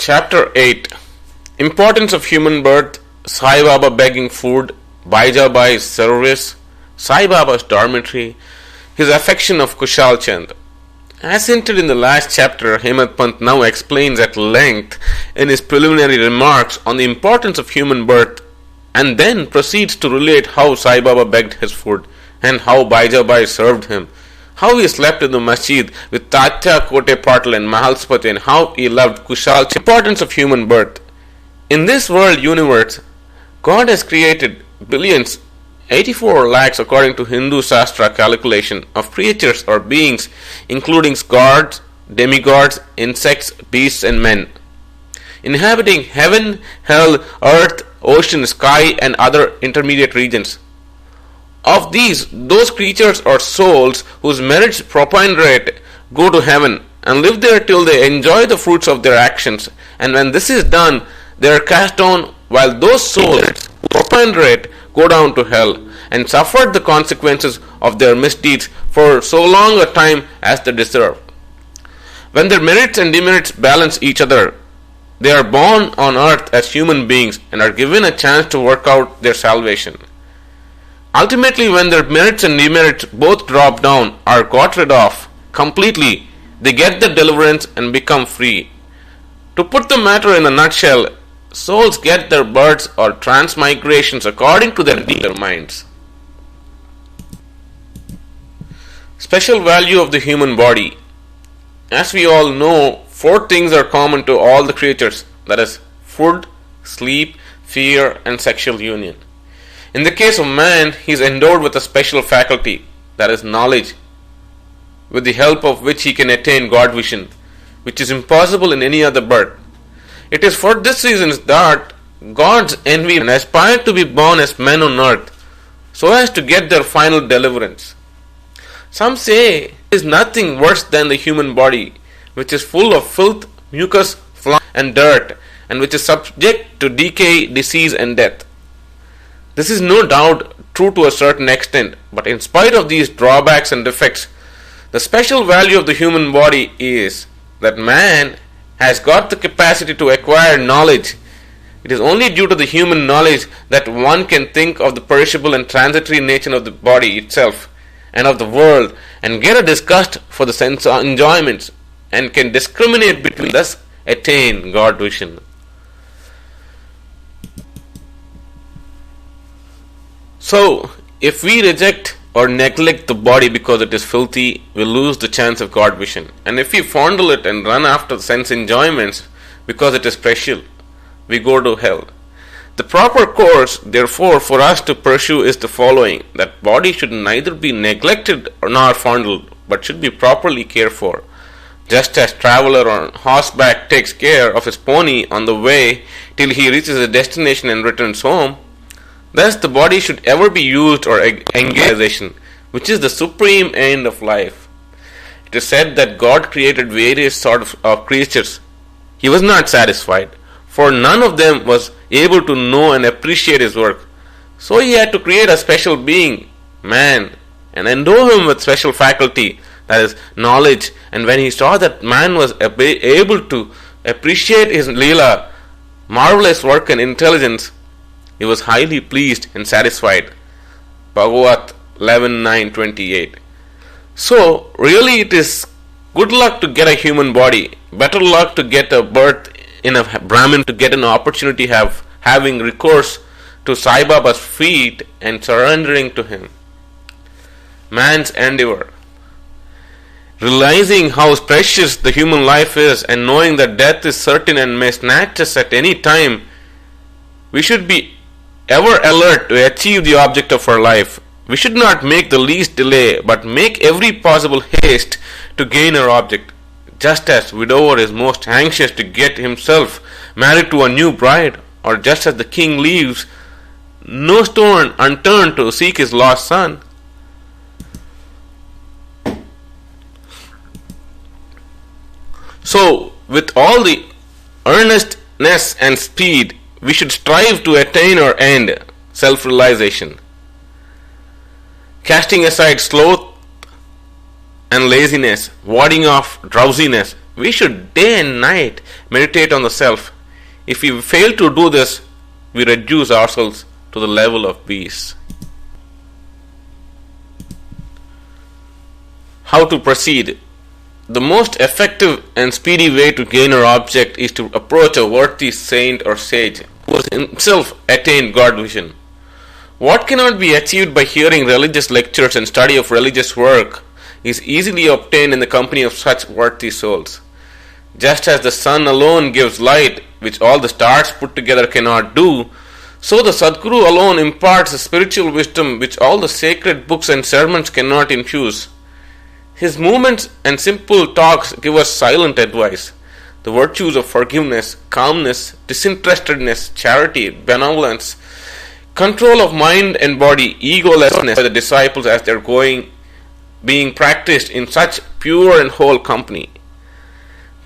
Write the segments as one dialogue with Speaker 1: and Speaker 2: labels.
Speaker 1: Chapter 8. Importance of human birth, Sai Baba begging food, Baijabai's service, Sai Baba's dormitory, his affection of Kushal Chand. As hinted in the last chapter, Hemant Pant now explains at length in his preliminary remarks on the importance of human birth, and then proceeds to relate how Sai Baba begged his food and how Baijabai served him, how he slept in the masjid with Tatya Kote Patil and Mahalspati, and how he loved Kushal Chand. Importance of human birth. In this world universe, God has created billions, 84 lakhs according to Hindu Shastra calculation, of creatures or beings, including gods, demigods, insects, beasts and men, inhabiting heaven, hell, earth, ocean, sky and other intermediate regions. Of these, those creatures or souls whose merits preponderate go to heaven and live there till they enjoy the fruits of their actions, and when this is done, they are cast down, while those souls who preponderate go down to hell and suffer the consequences of their misdeeds for so long a time as they deserve. When their merits and demerits balance each other, they are born on earth as human beings and are given a chance to work out their salvation. Ultimately, when their merits and demerits both drop down, are got rid of completely, they get the deliverance and become free. To put the matter in a nutshell, souls get their births or transmigrations according to their minds. Special value of the human body. As we all know, four things are common to all the creatures, that is, food, sleep, fear, and sexual union. In the case of man, he is endowed with a special faculty, that is, knowledge, with the help of which he can attain God vision, which is impossible in any other birth. It is for this reason that gods envy and aspire to be born as men on earth, so as to get their final deliverance. Some say there is nothing worse than the human body, which is full of filth, mucus, fly, and dirt, and which is subject to decay, disease, and death. This is no doubt true to a certain extent, but in spite of these drawbacks and defects, the special value of the human body is that man has got the capacity to acquire knowledge. It is only due to the human knowledge that one can think of the perishable and transitory nature of the body itself and of the world, and get a disgust for the sense enjoyments, and can discriminate between, thus attain God vision. So, if we reject or neglect the body because it is filthy, we lose the chance of God vision. And if we fondle it and run after sense enjoyments because it is precious, we go to hell. The proper course, therefore, for us to pursue is the following: that body should neither be neglected nor fondled, but should be properly cared for. Just as traveler on horseback takes care of his pony on the way till he reaches his destination and returns home, thus the body should ever be used or engaged, which is the supreme end of life. It is said that God created various sorts of creatures. He was not satisfied, for none of them was able to know and appreciate his work. So he had to create a special being, man, and endow him with special faculty, that is, knowledge. And when he saw that man was able to appreciate his Leela, marvelous work and intelligence, he was highly pleased and satisfied. Bhagavat 11.9.28. So, really it is good luck to get a human body, better luck to get a birth in a Brahmin, to get an opportunity having recourse to Sai Baba's feet and surrendering to him. Man's endeavor. Realizing how precious the human life is and knowing that death is certain and may snatch us at any time, we should be ever alert to achieve the object of our life. We should not make the least delay, but make every possible haste to gain our object. Just as widower is most anxious to get himself married to a new bride, or just as the king leaves no stone unturned to seek his lost son. So, with all the earnestness and speed, we should strive to attain our end, self-realization. Casting aside sloth and laziness, warding off drowsiness, We should day and night meditate on the self. If we fail to do this, we reduce ourselves to the level of beasts. How to proceed? The most effective and speedy way to gain our object is to approach a worthy saint or sage who has himself attained God vision. What cannot be achieved by hearing religious lectures and study of religious work is easily obtained in the company of such worthy souls. Just as the sun alone gives light, which all the stars put together cannot do, so the Sadguru alone imparts a spiritual wisdom which all the sacred books and sermons cannot infuse. His movements and simple talks give us silent advice. The virtues of forgiveness, calmness, disinterestedness, charity, benevolence, control of mind and body, egolessness by the disciples as they are going, being practiced in such pure and whole company.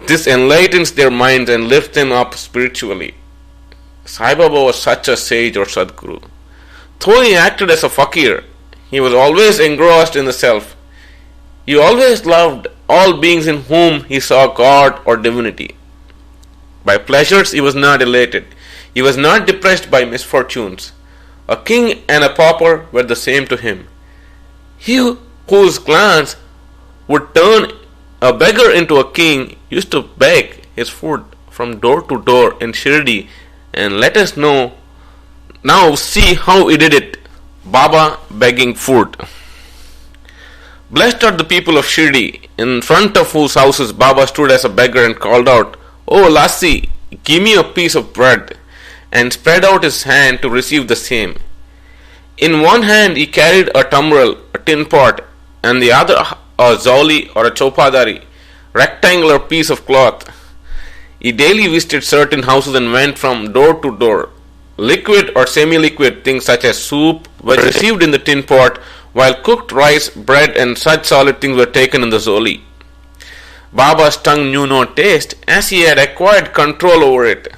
Speaker 1: This enlightens their minds and lifts them up spiritually. Sai Baba was such a sage or Sadguru. Though he acted as a fakir, he was always engrossed in the self. He always loved all beings in whom he saw God or divinity. By pleasures he was not elated. He was not depressed by misfortunes. A king and a pauper were the same to him. He whose glance would turn a beggar into a king used to beg his food from door to door in Shirdi, and let us know now see how he did it. Baba begging food. Blessed are the people of Shirdi, in front of whose houses Baba stood as a beggar and called out, "Oh Lassi, give me a piece of bread," and spread out his hand to receive the same. In one hand he carried a tumbrel, a tin pot, and the other a zawli or a chopadari, rectangular piece of cloth. He daily visited certain houses and went from door to door. Liquid or semi-liquid things such as soup were received in the tin pot, while cooked rice, bread and such solid things were taken in the zawli. Baba's tongue knew no taste, as he had acquired control over it.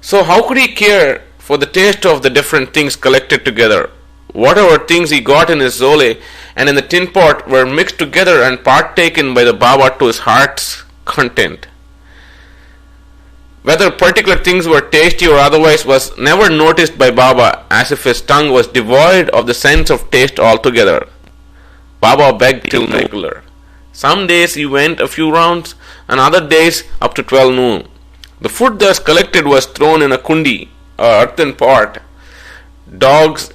Speaker 1: So how could he care for the taste of the different things collected together? Whatever things he got in his zawli and in the tin pot were mixed together and partaken by the Baba to his heart's content. Whether particular things were tasty or otherwise was never noticed by Baba, as if his tongue was devoid of the sense of taste altogether. Baba begged till regular. Some days he went a few rounds, and other days up to 12 noon. The food thus collected was thrown in a kundi, a earthen pot. Dogs,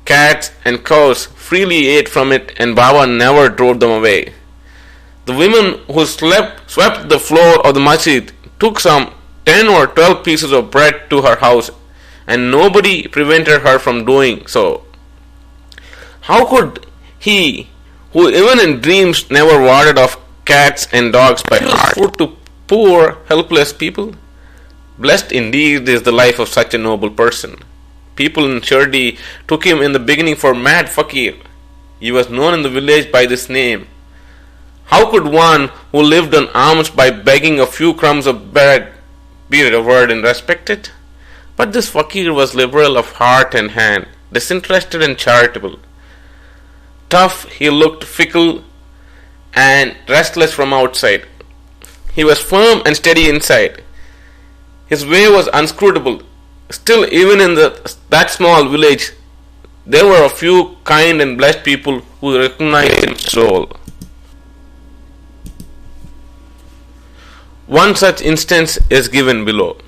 Speaker 1: cats and cows freely ate from it, and Baba never drove them away. The women who swept the floor of the masjid took some 10 or 12 pieces of bread to her house, and nobody prevented her from doing so. How could he, who even in dreams never warded off cats and dogs, by food to poor, helpless people? Blessed indeed is the life of such a noble person. People in Shirdi took him in the beginning for mad fakir. He was known in the village by this name. How could one who lived on alms by begging a few crumbs of bread be revered and respected? But this fakir was liberal of heart and hand, disinterested and charitable. Tough, he looked fickle and restless from outside. He was firm and steady inside. His way was unscrutable. Still, even in that small village, there were a few kind and blessed people who recognized his soul. One such instance is given below.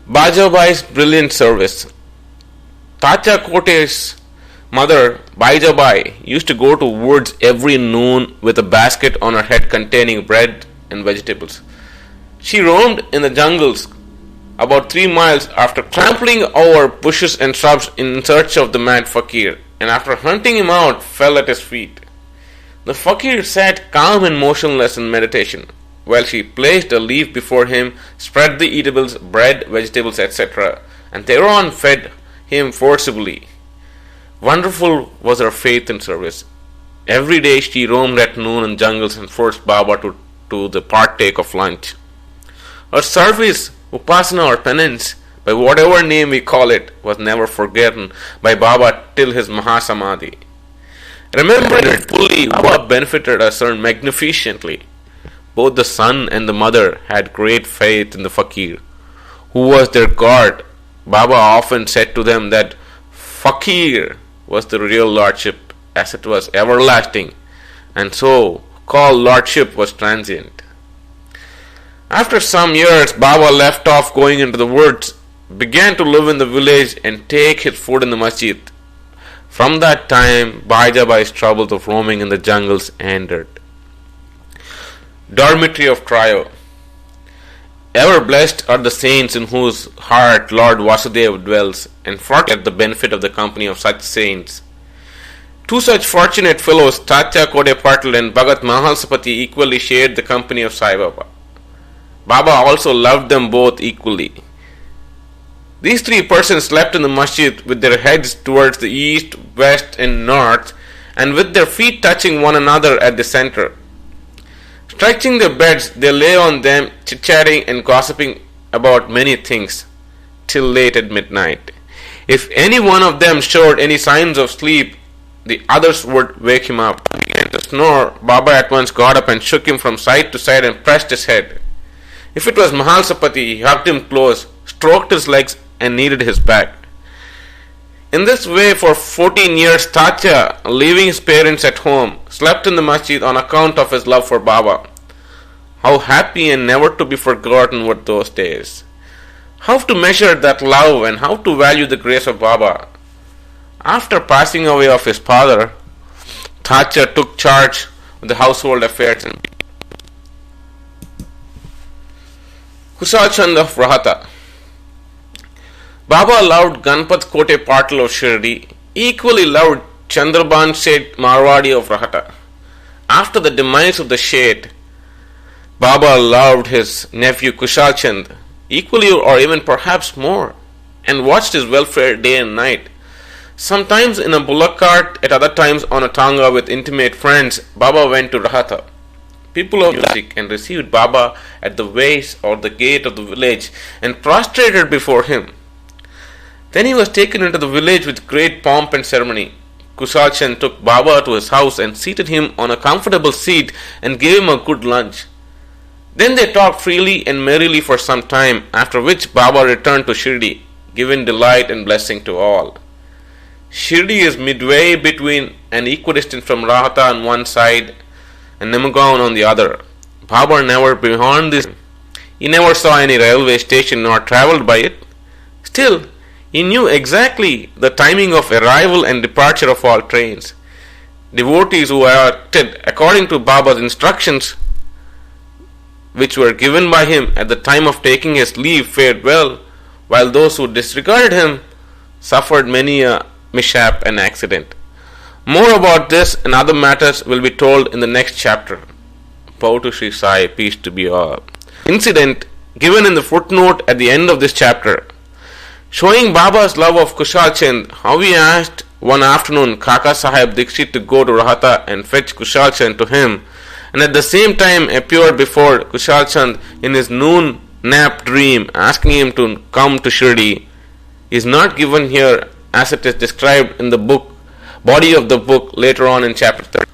Speaker 1: Bajabai's brilliant service. Tacha Kote's mother, Baijabai, used to go to woods every noon with a basket on her head containing bread and vegetables. She roamed in the jungles about 3 miles after trampling over bushes and shrubs in search of the mad fakir, and after hunting him out, fell at his feet. The fakir sat calm and motionless in meditation, while she placed a leaf before him, spread the eatables, bread, vegetables, etc., and thereon fed him forcibly. Wonderful was her faith and service. Every day she roamed at noon in jungles and forced Baba to the partake of lunch. Her service, upasana or penance, by whatever name we call it, was never forgotten by Baba till his Mahasamadhi. Remembering it fully, Baba benefited us magnificently. Both the son and the mother had great faith in the fakir, who was their god. Baba often said to them that fakir was the real lordship, as it was everlasting, and so called lordship was transient. After some years, Baba left off going into the woods, began to live in the village and take his food in the masjid. From that time, Bajabai's troubles of roaming in the jungles ended. Dormitory of Trio. Ever blessed are the saints in whose heart Lord Vasudeva dwells, and fortunate the benefit of the company of such saints. Two such fortunate fellows, Tatya Kode Patil and Bhagat Mahalsapati, equally shared the company of Sai Baba. Baba also loved them both equally. These three persons slept in the masjid with their heads towards the east, west and north, and with their feet touching one another at the center. Stretching their beds, they lay on them, chit-chatting and gossiping about many things, till late at midnight. If any one of them showed any signs of sleep, the others would wake him up. He began to snore. Baba at once got up and shook him from side to side and pressed his head. If it was Mahalsapati, he hugged him close, stroked his legs and kneaded his back. In this way, for 14 years, Tatya, leaving his parents at home, slept in the masjid on account of his love for Baba. How happy and never to be forgotten were those days. How to measure that love and how to value the grace of Baba. After passing away of his father, Tatya took charge of the household affairs. Kushal Chand of Rahata. Baba loved Ganpat Kote Patil of Shirdi, equally loved Chandraban Seth Marwadi of Rahata. After the demise of the Seth, Baba loved his nephew Kushal Chand, equally or even perhaps more, and watched his welfare day and night. Sometimes in a bullock cart, at other times on a tanga with intimate friends, Baba went to Rahata. People of music and received Baba at the ways or the gate of the village and prostrated before him. Then he was taken into the village with great pomp and ceremony. Kushal Chand took Baba to his house and seated him on a comfortable seat and gave him a good lunch. Then they talked freely and merrily for some time, after which Baba returned to Shirdi, giving delight and blessing to all. Shirdi is midway between and equidistant from Rahata on one side and Nemagaon on the other. Baba never beyond this. He never saw any railway station nor travelled by it. Still, he knew exactly the timing of arrival and departure of all trains. Devotees who acted according to Baba's instructions, which were given by him at the time of taking his leave, fared well, while those who disregarded him suffered many a mishap and accident. More about this and other matters will be told in the next chapter. Bow to Shri Sai, peace to be all. Incident given in the footnote at the end of this chapter, showing Baba's love of Kushal Chand, how he asked one afternoon Kaka Sahib Dikshit to go to Rahata and fetch Kushal Chand to him, and at the same time appeared before Kushal Chand in his noon nap dream, asking him to come to Shirdi, is not given here as it is described in the book, body of the book later on in chapter 30.